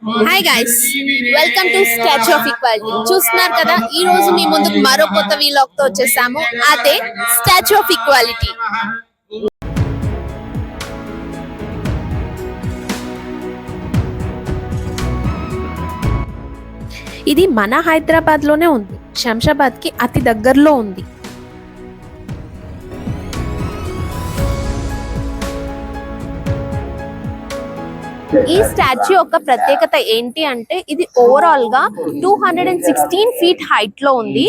Hi guys, welcome to statue of equality. చూస్తున్నారు కదా, ఈ రోజు మీ ముందుకు మరో కొత్త వీలాగ్ తో వచ్చేసాము. అదే స్టాచ్యూ ఆఫ్ ఈక్వాలిటీ. ఇది మన హైదరాబాద్ లోనే ఉంది, శంషాబాద్ కి అతి దగ్గరలో ఉంది. ఈ స్టాచ్యూ యొక్క ప్రత్యేకత ఏంటి అంటే, ఇది ఓవరాల్ గా 216 ఫీట్ హైట్ లో ఉంది.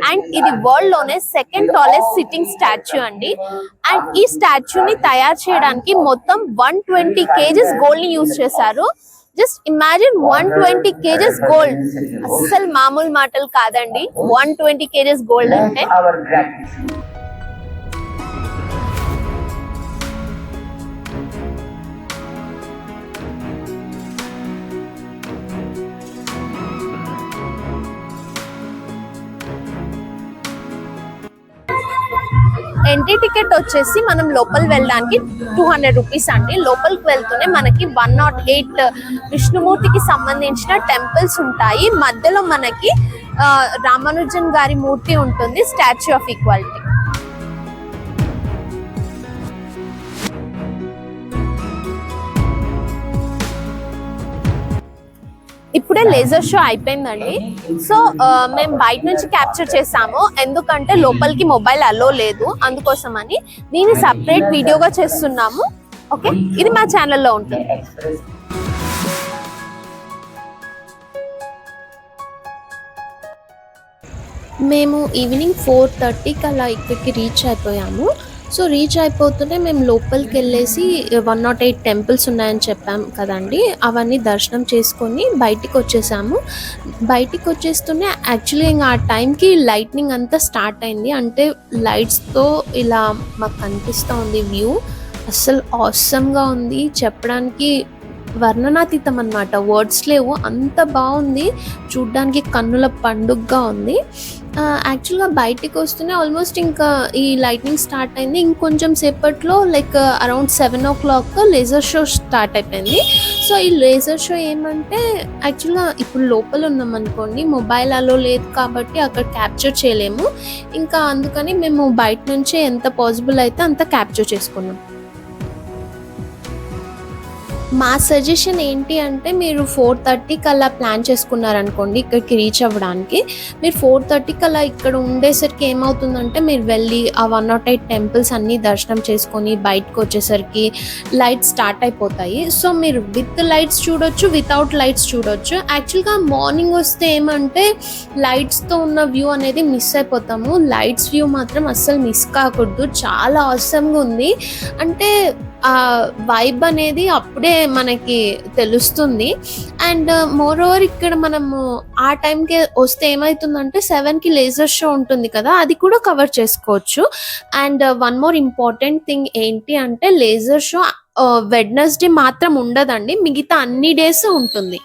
అండ్ ఇది వరల్డ్ లోనే సెకండ్ టాలెస్ట్ సిట్టింగ్ స్టాచ్యూ అండి. అండ్ ఈ స్టాచ్యూ ని తయారు చేయడానికి మొత్తం 120 కేజెస్ గోల్డ్ ని యూజ్ చేశారు. జస్ట్ ఇమాజిన్ 120 కేజెస్ గోల్డ్, అస్సలు మామూలు మాటలు కాదండి. 120 కేజెస్ గోల్డ్ అంటే ఎంట్రీ టికెట్ వచ్చేసి మనం లోపల వెళ్ళడానికి 200 రూపీస్ అండి. లోపలికి వెళ్తూనే మనకి 108 విష్ణుమూర్తికి సంబంధించిన టెంపుల్స్ ఉంటాయి. మధ్యలో మనకి రామానుజన్ గారి మూర్తి ఉంటుంది, స్టాచ్యూ ఆఫ్ ఈక్వాలిటీ. ఇప్పుడే లేజర్ షో అయిపోయిందండి. సో మేము బయట నుంచి క్యాప్చర్ చేసాము, ఎందుకంటే లోపలికి మొబైల్ అలో లేదు, అందుకోసం అని దీన్ని సపరేట్ వీడియోగా చేస్తున్నాము. ఓకే, ఇది మా ఛానల్లో ఉంటుంది. మేము ఈవినింగ్ 4:30కి అలా ఇక్కడికి రీచ్ అయిపోయాము. సో రీచ్ అయిపోతూనే మేము లోపలికి వెళ్ళేసి 108 టెంపుల్స్ ఉన్నాయని చెప్పాం కదండి, అవన్నీ దర్శనం చేసుకొని బయటికి వచ్చేసాము. బయటికి వచ్చేస్తూనే యాక్చువల్లీ ఇంకా ఆ టైంకి లైట్నింగ్ అంతా స్టార్ట్ అయింది. అంటే లైట్స్తో ఇలా మాకు కనిపిస్తూ ఉంది వ్యూ. అస్సలు ఆసమ్గా ఉంది, చెప్పడానికి వర్ణనాతీతం అన్నమాట, వర్డ్స్ లేవు, అంత బాగుంది. చూడ్డానికి కన్నుల పండుగగా ఉంది. యాక్చువల్గా బయటికి వస్తూనే ఆల్మోస్ట్ ఇంకా ఈ లైటింగ్ స్టార్ట్ అయింది. ఇంకొంచెం సేపట్లో like around 7 o'clock laser show start అయిపోయింది. సో ఈ లేజర్ షో ఏమంటే, యాక్చువల్గా ఇప్పుడు లోపల ఉన్నాం అనుకోండి, మొబైల్ అలో లేదు కాబట్టి అక్కడ క్యాప్చర్ చేయలేము. ఇంకా అందుకని మేము బయట నుంచే ఎంత పాసిబుల్ అయితే అంత క్యాప్చర్ చేసుకున్నాం. మా సజెషన్ ఏంటి అంటే, మీరు 4:30కి అలా ప్లాన్ చేసుకున్నారనుకోండి ఇక్కడికి రీచ్ అవ్వడానికి, మీరు 4:30కి అలా ఇక్కడ ఉండేసరికి ఏమవుతుందంటే, మీరు వెళ్ళి ఆ 108 టెంపుల్స్ అన్నీ దర్శనం చేసుకొని బయటకు వచ్చేసరికి లైట్స్ స్టార్ట్ అయిపోతాయి. సో మీరు విత్ లైట్స్ చూడొచ్చు, వితౌట్ లైట్స్ చూడొచ్చు. యాక్చువల్గా మార్నింగ్ వస్తే ఏమంటే లైట్స్తో ఉన్న వ్యూ అనేది మిస్ అయిపోతాము. లైట్స్ వ్యూ మాత్రం అస్సలు మిస్ కాకూడదు, చాలా అవసరంగా ఉంది. అంటే ఆ వైబ్ అనేది అప్పుడే మనకి తెలుస్తుంది. అండ్ మోర్ ఓవర్ ఇక్కడ మనము ఆ టైంకి వస్తే ఏమవుతుందంటే 7కి లేజర్ షో ఉంటుంది కదా, అది కూడా కవర్ చేసుకోవచ్చు. And one more important thing ఏంటి అంటే, లేజర్ షో వెడ్నెస్డే మాత్రం ఉండదండి, మిగతా అన్ని డేస్ ఉంటుంది.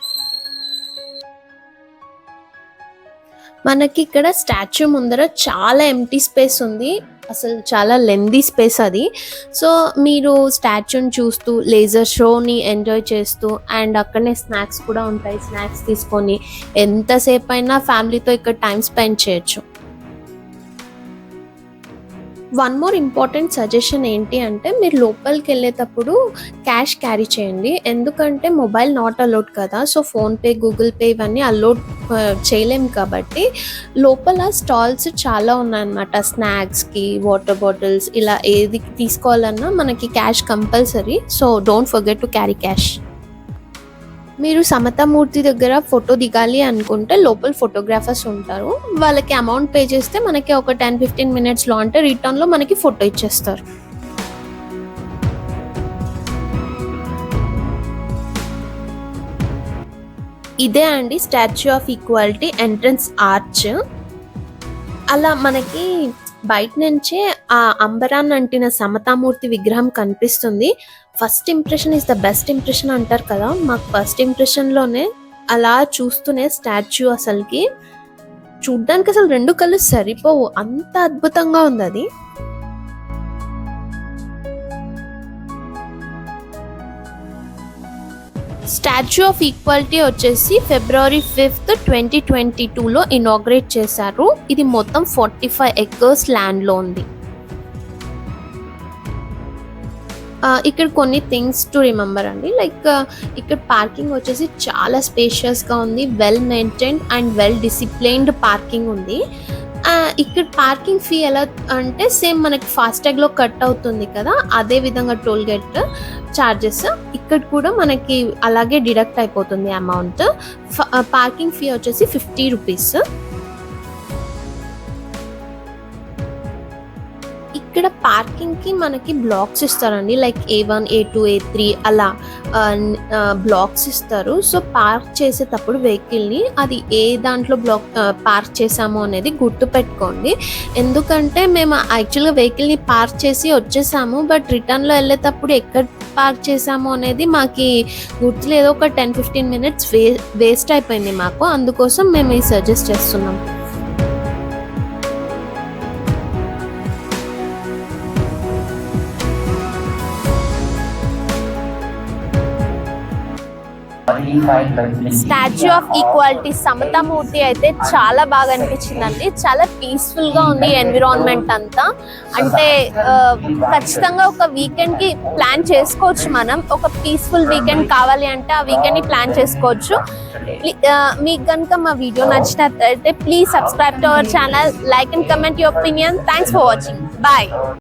మనకి ఇక్కడ స్టాచ్యూ ముందర చాలా ఎంటీ స్పేస్ ఉంది, అసలు చాలా లెందీ స్పేస్ అది. సో మీరు స్టాచ్యూని చూస్తూ లేజర్ షోని ఎంజాయ్ చేస్తూ, అండ్ అక్కడనే స్నాక్స్ కూడా ఉంటాయి, స్నాక్స్ తీసుకొని ఎంతసేపు అయినా ఫ్యామిలీతో ఇక్కడ టైం స్పెండ్ చేయొచ్చు. వన్ మోర్ ఇంపార్టెంట్ సజెషన్ ఏంటి అంటే, మీరు లోపలికి వెళ్ళేటప్పుడు క్యాష్ క్యారీ చేయండి, ఎందుకంటే మొబైల్ నాట్ అలౌడ్ కదా. సో ఫోన్పే, గూగుల్ పే ఇవన్నీ అలౌడ్ చేయలేము కాబట్టి లోపల స్టాల్స్ చాలా ఉన్నాయన్నమాట. స్నాక్స్కి, వాటర్ బాటిల్స్, ఇలా ఏది తీసుకోవాలన్నా మనకి cash compulsory. So don't forget to carry cash. మీరు సమతామూర్తి దగ్గర ఫోటో దిగాలి అనుకుంటే లోపల ఫోటోగ్రాఫర్స్ ఉంటారు, వాళ్ళకి అమౌంట్ పే చేస్తే మనకి ఒక 10-15 మినిట్స్లో అంటే రిటర్న్లో మనకి ఫోటో ఇచ్చేస్తారు. ఇదే అండి statue of equality entrance arch. అలా మనకి బయట నుంచే ఆ అంబరాన్ని అంటిన సమతామూర్తి విగ్రహం కనిపిస్తుంది. First impression is the best impression అంటారు కదా, మాకు ఫస్ట్ ఇంప్రెషన్లోనే అలా చూస్తూనే స్టాచ్యూ అసలుకి చూడ్డానికి అసలు 2 కళ్ళు సరిపోవు, అంత అద్భుతంగా ఉంది అది. స్టాచ్యూ ఆఫ్ ఈక్వాలిటీ వచ్చేసి February 5th 2022లో ఇనాగ్రేట్ చేశారు. ఇది మొత్తం 45 acres ల్యాండ్లో ఉంది. ఇక్కడ కొన్ని థింగ్స్ టు రిమెంబర్ అండి. లైక్ ఇక్కడ పార్కింగ్ వచ్చేసి చాలా స్పేషియస్గా ఉంది, well maintained and well disciplined parking ఉంది. ఇక్కడ పార్కింగ్ ఫీ ఎలా అంటే సేమ్ మనకి ఫాస్టాగ్లో కట్ అవుతుంది కదా, అదే విధంగా టోల్ గేట్ ఛార్జెస్ ఇక్కడ కూడా మనకి అలాగే డిడక్ట్ అయిపోతుంది అమౌంట్. పార్కింగ్ ఫీ వచ్చేసి 50 రూపీస్. ఇక్కడ పార్కింగ్కి మనకి బ్లాక్స్ ఇస్తారండి, లైక్ A1 A2 A3 అలా బ్లాక్స్ ఇస్తారు. సో పార్క్ చేసేటప్పుడు వెహికల్ని అది ఏ దాంట్లో పార్క్ చేసామో అనేది గుర్తు పెట్టుకోండి. ఎందుకంటే మేము యాక్చువల్గా వెహికల్ని పార్క్ చేసి వచ్చేసాము, బట్ రిటర్న్లో వెళ్ళేటప్పుడు ఎక్కడ పార్క్ చేసాము అనేది మాకు గుర్తులేదు. ఒక 10-15 minutes వేస్ట్ అయిపోయింది మాకు, అందుకోసం మేము ఇది సజెస్ట్ చేస్తున్నాం. స్టాచ్యూ ఆఫ్ ఈక్వాలిటీ సమతామూర్తి అయితే చాలా బాగా అనిపించిందండి. చాలా పీస్ఫుల్గా ఉంది ఎన్విరాన్మెంట్ అంతా. అంటే ఖచ్చితంగా ఒక వీకెండ్కి ప్లాన్ చేసుకోవచ్చు. మనం ఒక పీస్ఫుల్ వీకెండ్ కావాలి అంటే ఆ వీకెండ్ని ప్లాన్ చేసుకోవచ్చు. మీకు కనుక మా వీడియో నచ్చినట్లయితే please subscribe to our channel, like and comment your opinion. Thanks for watching. Bye.